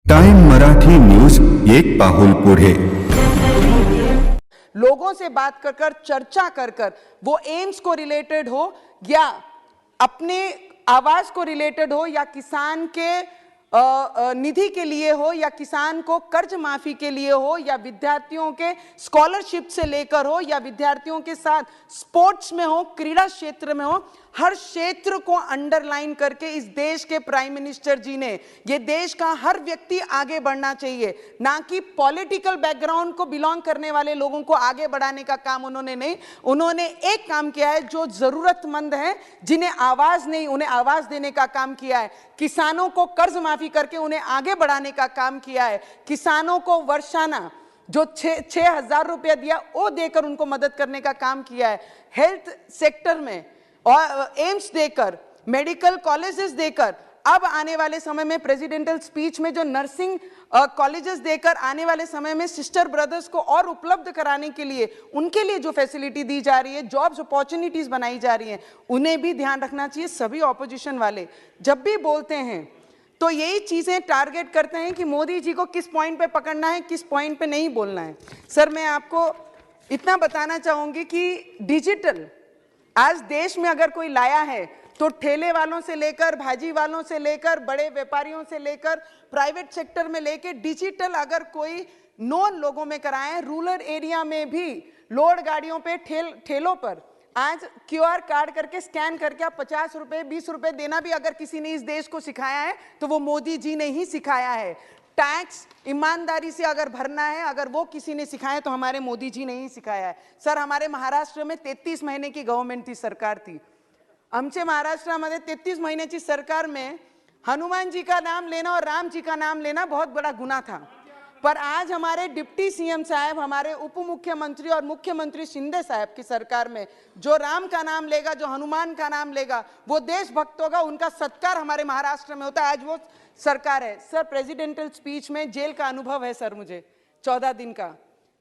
Time Marathi news एक पाऊल पुढे। लोगों से बात कर कर चर्चा कर कर वो एम्स को रिलेटेड हो या अपने आवाज को रिलेटेड हो या किसान के निधि के लिए हो या किसान को कर्ज माफी के लिए हो या विद्यार्थियों के स्कॉलरशिप से लेकर हो या विद्यार्थियों के साथ स्पोर्ट्स में हो, क्रीड़ा क्षेत्र में हो, हर क्षेत्र को अंडरलाइन करके इस देश के प्राइम मिनिस्टर जी ने ये देश का हर व्यक्ति आगे बढ़ना चाहिए, ना कि पॉलिटिकल बैकग्राउंड को बिलोंग करने वाले लोगों को आगे बढ़ाने का काम उन्होंने नहीं। उन्होंने एक काम किया है, जो जरूरतमंद है, जिन्हें आवाज नहीं, उन्हें आवाज देने का काम किया है। किसानों को कर्ज माफी करके उन्हें आगे बढ़ाने का काम किया है। किसानों को वर्षाना जो 6,000 रुपया दिया वो देकर उनको मदद करने का काम किया है। हेल्थ सेक्टर में और एम्स देकर, मेडिकल कॉलेजेस देकर, अब आने वाले समय में प्रेसिडेंशियल स्पीच में जो नर्सिंग कॉलेजेस देकर आने वाले समय में सिस्टर ब्रदर्स को और उपलब्ध कराने के लिए उनके लिए जो फैसिलिटी दी जा रही है, जॉब्स अपॉर्चुनिटीज बनाई जा रही हैं, उन्हें भी ध्यान रखना चाहिए। सभी ऑपोजिशन वाले जब भी बोलते हैं तो यही चीजें टारगेट करते हैं कि मोदी जी को किस पॉइंट पे पकड़ना है, किस पॉइंट पे नहीं बोलना है। सर, मैं आपको इतना बताना चाहूंगी कि डिजिटल आज देश में अगर कोई लाया है तो ठेले वालों से लेकर, भाजी वालों से लेकर, बड़े व्यापारियों से लेकर, प्राइवेट सेक्टर में लेकर डिजिटल अगर कोई नॉन लोगों में कराएं, रूरल एरिया में भी लोड गाड़ियों पे, ठेलों पर आज क्यूआर कार्ड करके स्कैन करके आप 50 रुपए 20 रुपए देना भी अगर किसी ने इस देश को सिखाया है तो वो मोदी जी ने ही सिखाया है। टैक्स ईमानदारी से अगर भरना है, अगर वो किसी ने सिखाया तो हमारे मोदी जी ने ही सिखाया है। सर, हमारे महाराष्ट्र में 33 महीने की गवर्नमेंट थी, सरकार थी। आमच्या महाराष्ट्रामध्ये 33 महीन्याची सरकार में हनुमान जी का नाम लेना और राम जी का नाम लेना बहुत बड़ा गुनाह था। पर आज हमारे डिप्टी सीएम साहब, हमारे उप मुख्यमंत्री और मुख्यमंत्री शिंदे साहब की सरकार में जो राम का नाम लेगा, जो हनुमान का नाम लेगा, वो देशभक्त होगा, उनका सत्कार हमारे महाराष्ट्र में होता है। आज वो सरकार है। सर, प्रेसिडेंशियल स्पीच में जेल का अनुभव है सर मुझे, 14 दिन का।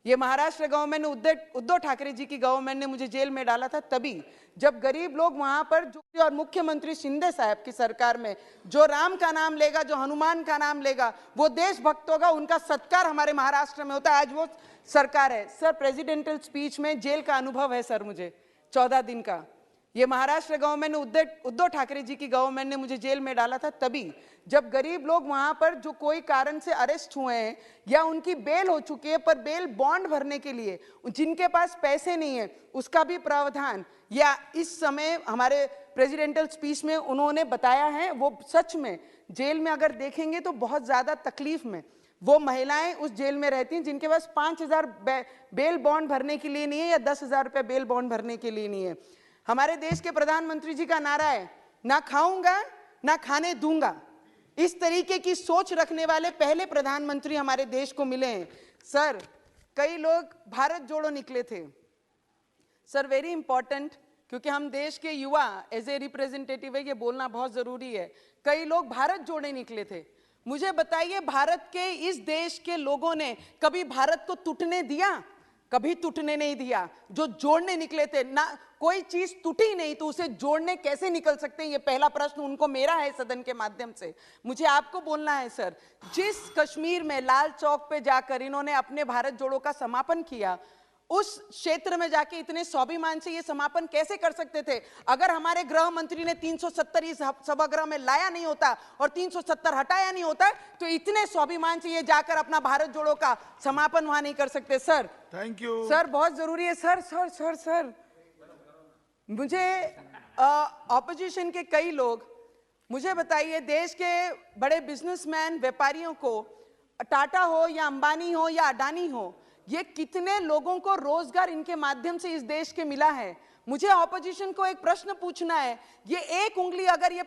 ये महाराष्ट्र गवर्नमेंट ने, उद्धव ठाकरे जी की गवर्नमेंट ने मुझे जेल में डाला था तभी, जब गरीब लोग वहां पर जो, और मुख्यमंत्री शिंदे साहब की सरकार में जो राम का नाम लेगा, जो हनुमान का नाम लेगा, वो देशभक्त होगा, उनका सत्कार हमारे महाराष्ट्र में होता है। आज वो सरकार है। सर, प्रेसिडेंशियल स्पीच में जेल का अनुभव है सर मुझे, 14 दिन का। ये महाराष्ट्र गवर्नमेंट ने, उद्धव ठाकरे जी की गवर्नमेंट ने मुझे जेल में डाला था तभी, जब गरीब लोग वहां पर जो कोई कारण से अरेस्ट हुए हैं या उनकी बेल हो चुकी है, पर बेल बॉन्ड भरने के लिए जिनके पास पैसे नहीं है उसका भी प्रावधान या इस समय हमारे प्रेसिडेंशियल स्पीच में उन्होंने बताया है। वो सच में जेल में अगर देखेंगे तो बहुत ज्यादा तकलीफ में वो महिलाएं उस जेल में रहती हैं जिनके पास 5,000 बेल बॉन्ड भरने के लिए नहीं है या 10,000 रुपए बेल बॉन्ड भरने के लिए नहीं है। हमारे देश के प्रधानमंत्री जी का नारा है, ना खाऊंगा ना खाने दूंगा। इस तरीके की सोच रखने वाले पहले प्रधानमंत्री हमारे देश को मिले हैं। सर, कई लोग भारत जोड़ो निकले थे। सर, वेरी इंपॉर्टेंट, क्योंकि हम देश के युवा एज ए रिप्रेजेंटेटिव है, ये बोलना बहुत जरूरी है। कई लोग भारत जोड़े निकले थे। मुझे बताइए, भारत के इस देश के लोगों ने कभी भारत को टूटने दिया? कभी टूटने नहीं दिया। जो जोड़ने निकले थे ना, कोई चीज टूटी नहीं तो उसे जोड़ने कैसे निकल सकते हैं? ये पहला प्रश्न उनको मेरा है सदन के माध्यम से। मुझे आपको बोलना है सर, जिस कश्मीर में लाल चौक पे जाकर इन्होंने अपने भारत जोड़ो का समापन किया, उस क्षेत्र में जाके इतने स्वाभिमान से ये समापन कैसे कर सकते थे? अगर हमारे गृह मंत्री ने 370 इस सभागृह में लाया नहीं होता और 370 हटाया नहीं होता तो इतने स्वाभिमान से ये जाकर अपना भारत जोड़ो का समापन वहां नहीं कर सकते। सर, थैंक यू सर, बहुत जरूरी है सर। सर सर सर मुझे ऑपोजिशन के कई लोग, मुझे बताइए, देश के बड़े बिजनेसमैन, व्यापारियों को, टाटा हो या अंबानी हो या अडानी हो, ये कितने लोगों को रोजगार इनके माध्यम से इस देश के मिला है? मुझे ऑपोजिशन को एक प्रश्न पूछना है। ये एक उंगली अगर ये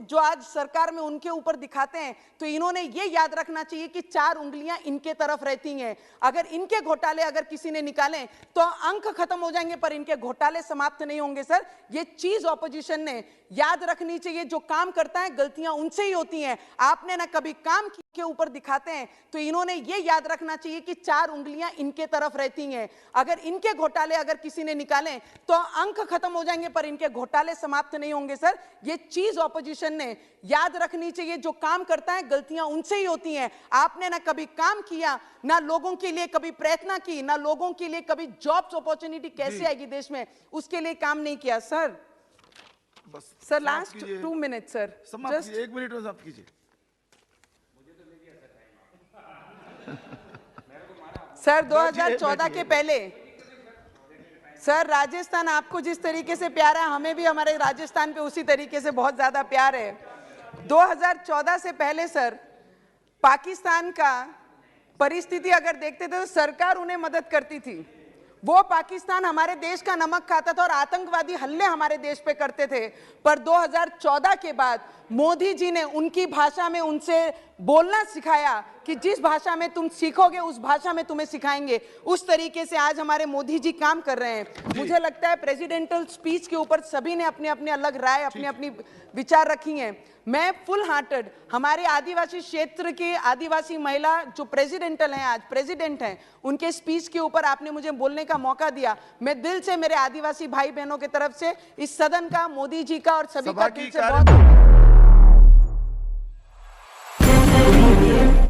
जो आज सरकार में उनके ऊपर दिखाते हैं तो इन्होंने ये याद रखना चाहिए कि 4 उंगलियां इनके तरफ रहती हैं। अगर इनके घोटाले अगर किसी ने निकाले तो अंक खत्म हो जाएंगे, पर इनके घोटाले समाप्त नहीं होंगे। सर, ये चीज ऑपोजिशन ने याद रखनी चाहिए। जो काम करता है गलतियां उनसे ही होती हैं। आपने ना कभी काम के ऊपर दिखाते हैं तो इन्होंने ये याद रखना चाहिए कि 4 उंगलियां इनके तरफ रहती हैं। अगर इनके घोटाले अगर किसी ने निकाले तो अंक खत्म हो जाएंगे पर इनके घोटाले समाप्त नहीं होंगे सर। ये चीज ऑपोजिशन ने याद रखनी चाहिए, जो काम करता है गलतियां उनसे ही होती हैं। आपने ना कभी काम किया, ना लोगों के लिए कभी प्रयत्न की, ना लोगों के लिए कभी जॉब्स अपॉर्चुनिटी कैसे आएगी देश में उसके लिए काम नहीं किया सर। बस सर समाप्त लास्ट कीजिए। 2 मिनट सर, समाप्त जस्ट कीजिए, 1 मिनट में समाप्त कीजिए। सर 2014 के पहले सर राजस्थान आपको जिस तरीके से प्यार है हमें भी हमारे राजस्थान पे उसी तरीके से बहुत ज्यादा प्यार है। 2014 से पहले सर पाकिस्तान का परिस्थिति अगर देखते थे तो सरकार उन्हें मदद करती थी। वो पाकिस्तान हमारे देश का नमक खाता था और आतंकवादी हमले हमारे देश पे करते थे। पर 2014 के बाद मोदी जी ने उनकी भाषा में उनसे बोलना सिखाया कि जिस भाषा में तुम सीखोगे उस भाषा में तुम्हें सिखाएंगे। उस तरीके से आज हमारे मोदी जी काम कर रहे हैं। मुझे लगता है प्रेसिडेंटल स्पीच के ऊपर सभी ने अपने अपने अलग राय, अपनी अपनी विचार रखी हैं। मैं फुल हार्टेड हमारे आदिवासी क्षेत्र के आदिवासी महिला जो प्रेसिडेंटल हैं, आज प्रेसिडेंट हैं, उनके स्पीच के ऊपर आपने मुझे बोलने का मौका दिया। मैं दिल से मेरे आदिवासी भाई बहनों की तरफ से इस सदन का, मोदी जी का और सभी का दिल से बहुत